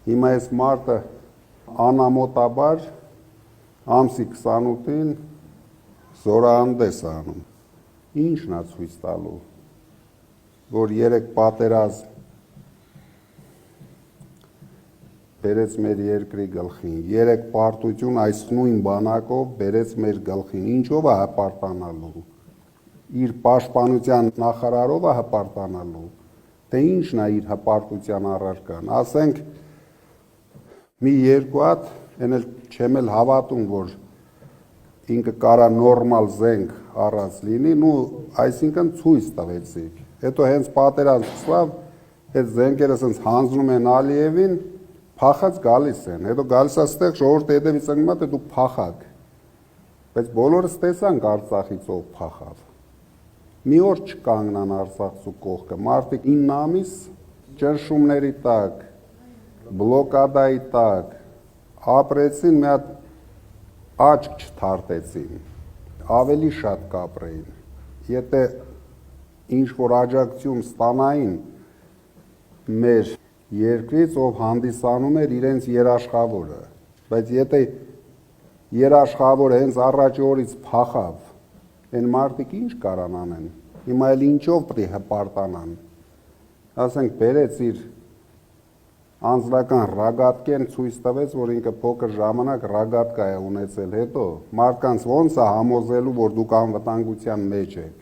Հիմա այս մարտը անամոտաբար ամսի 28-ին զորահանդես անում։ Ինչն է ցույց տալու, որ 3 պատերազմ բերեց մեր երկրի գլխին, 3 պարտություն այս նույն բանակով բերեց մեր գլխին, ինչով է հպարտանալու, իր պաշտպանության նախարարով է հպարտանալու, թե ինչն է իր հպարտության առարկան, ասենք մի 2 հատ, են էլ չեմ էլ հավատում, որ ինքը կարա նորմալ զենք առած լինի, նու այսինքն ցույց տվեցիք, հետո հենց պատերազմ սկսավ, այդ զենքերը սենց հանձնում են Ալիևին, փախած գալիս են, հետո գալիս է ստեղ ժողովուրդը հետևից ընկնում է, թե դուք փախաք, բայց բոլորս տեսանք Արցախից ով փախավ, մի օր չկանգնան Արցախցու կողքը, մարդիկ 9 ամիս ճնշումների տակ, բլոկադայի տակ, ապրեցին, մի հատ աչք չթարթեցին, ավելի շատ կապրեին, եթե ինչ-որ աջակցություն ստանային մեր երկրից, ով հանդիսանում էր իրենց երաշխավորը, բայց եթե երաշխավորը հենց առաջի օրից փախավ, այն մարդիկ ինչ կարան անեն, հիմա էլ ինչով պետք է հպարտանան, ասենք բերեց իր անձնական ռագատկեն ցույց տվեց, որ ինքը փոքր ժամանակ ռագատկա է ունեցել հետո, մարդկանց ոնց է համոզելու, որ դուք անվտանգության մեջ եք,